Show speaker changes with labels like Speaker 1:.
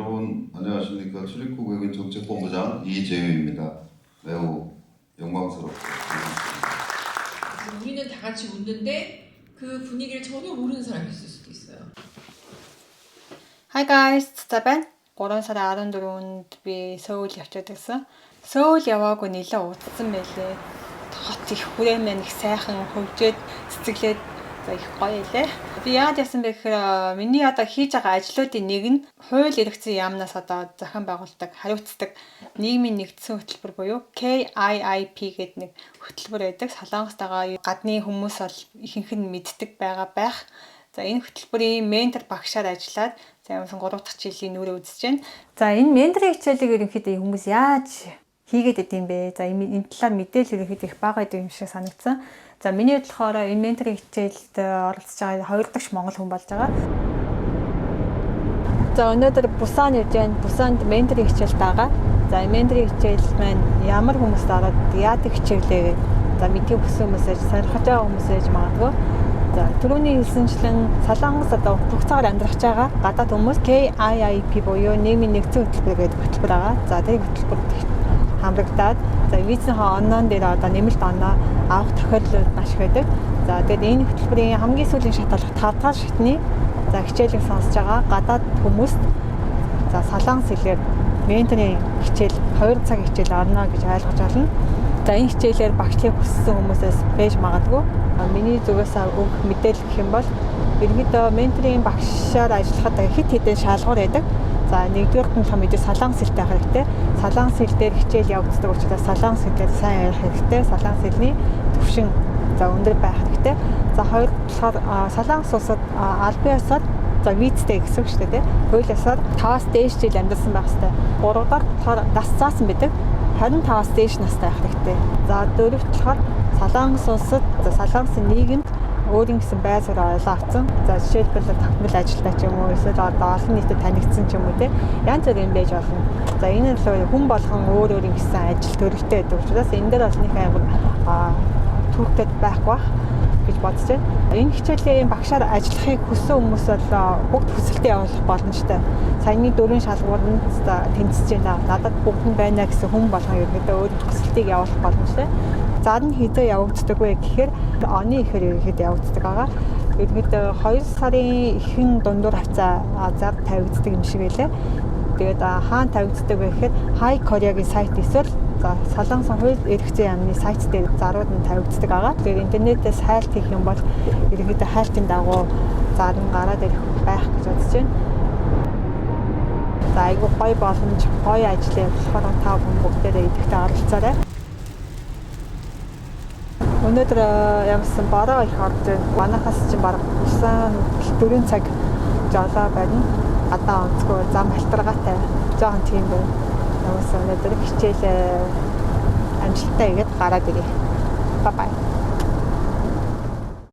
Speaker 1: 여러분 안녕하십니까. 출입국 외국인 정책본부장 이재유입니다. 매우 영광스럽고
Speaker 2: 우리는 다 같이 웃는데 그 분위기를 전혀 모르는 사람이 있을 수도 있어요.
Speaker 3: Hi guys, цэцэн. 3 сарын 14-нд би Сөүл явчихад байсан. Сөүл яваагүй нэлээд удсан байлээ. Хот их хүрээмэн их сайхан хөвжөөд цэцэглээд их гоё илээ. Би яагаад яасан бэ гэхээр миний одоо хийж байгаа ажлуудын нэг нь хууль эрхцэн яамнаас одоо зохион байгуулдаг, хариуцдаг нийгмийн нэгдсэн хөтөлбөр буюу KIIP гэдэг нэг хөтөлбөр байдаг. Солонгост байгаа гадны хүмүүс бол ихэнх нь мэддэг байгаа байх. За энэ хөтөлбөрийн ментор багшаар ажиллаад за 3 дахь жилийн нүрээ үзэж байна. За энэ менторын хичээлийг ерөнхийдөө хүмүүс яаж хийгээд идэм бэ? За энэ талаар мэдээлэл ерөнхийдөө их бага байдаг юм шиг санагдсан. За миний хувьд болохоор энэ менторын хичээлд оролцож байгаа 2 дахь монгол хүн болж байгаа. За өнөөдөр Бусан явж байна. Бусанд менторын хичээлд байгаа. За менторын хичээл маань ямар хүмүүст ороод яадаг хичээлээ за мэдээ өгсөн хүмүүс ээж сонирхож байгаа хүмүүс ээж магадгүй. За түрүүний хэлсэнчлэн Солонгос одоо бүх цагаар амьдрах байгаа гадаад хүмүүс KIIP буюу нийгмийн нэгдсэн хөтөлбөр гэдэг хөтөлбөр байгаа. За тэр хөтөлбөрт хамрагдаад за визийнхаа онлайн дээр одоо нэмэлт оноо авах тохиолдол маш их байдаг. За тэгээд энэ хөтөлбөрийн хамгийн сүүлийн шат болох 5 дахь шатны за хичээлийг сонсож байгаа гадаад хүмүүст за солонгос хэлээр менторын хичээл 2 цаг хичээл орно гэж ойлгож байна. За энэ хичээлээр багшлыг хүссэн хүмүүсээс байж магадгүй. Миний зүгээс өгөх мэдээлэл гэх юм бол ерөнхийдөө менторын багшаар ажиллахад хэд хэдэн шалгуур байдаг. За нэгдүгээр нь том мэдээ солонгос хэлтэй байх хэрэгтэй. Солонгос хэл дээр хичээл явагддаг учраас солонгос хэлээр сайн ярих хэрэгтэй. Солонгос хэлний төвшин за өндөр байх хэрэгтэй. За хоёр болохоор солонгос улсад албан ёсоор за визтэй гэсэн үг шүү дээ. Хууль ёсоор 5-аас дээш жил амьдарсан байх хэрэгтэй. 3 дахь болохоор нас заасан байдаг. 25-аас дээш настай байх хэрэгтэй. За дөрөвт болохоор солонгос улсад солонгосын нийгэмд өөрийн гэсэн байр суурь олоо авсан. За жишээлбэл тогтмол ажилтнаа ч юм уу эсвэл одоо олон нийтэд танигдсан ч юм уу те янз бүрийн байж болно. За энэ нь л хүн болгон өөрийн гэсэн ажил төрөлтэй байдаг учраас энэ дээр бол нэг амар түүхтэй байхгүй бах гэж бодож байна. Энэ хичээлийн багшаар ажиллахыг хүссэн хүмүүс бол бүгд хүсэлтэд явуулах боломжтой. Саяны 4 шалгууранд тэнцэж байна. Надад бүгд нь байна гэсэн хүн болгон ерөөдөө өөрийн хүсэлтийг явуулах боломжтой. За энэ хэзээ явагддаг вэ гэхээр оны ихээр ерөөдөө явагддаг байгаа. Ерөөдөө 2 сарын ихэнх дундуур хавцаа зар тавигддаг юм шиг байлаа. Тэгээд хаана тавигддаг вэ гэхээр High Korea-гийн сайт эсвэл за солонгосын хууль эрх зүйн яамны сайт дээр зарууд нь тавигддаг байгаа. Тэгээд интернетээс хайлт хийх юм бол ерөөдөө хайлтын дагуу зар нь гараад ирэх байх гэж бодож байна. За айгуу гоё боломж, гоё ажил явуулахаар та бүхэн бүгдээрээ идэвхтэй оролцоорой. Өнөөдөр ямарсан бороо их орж байна. Манайхаас чинь бараг 4 цаг жолоо байна. Гадаа онцгой зам халтаргаатай жоохон тийм байна. Ямарсан өнөөдөр хичээл амжилттай игээд гараад ирье. Бай бай.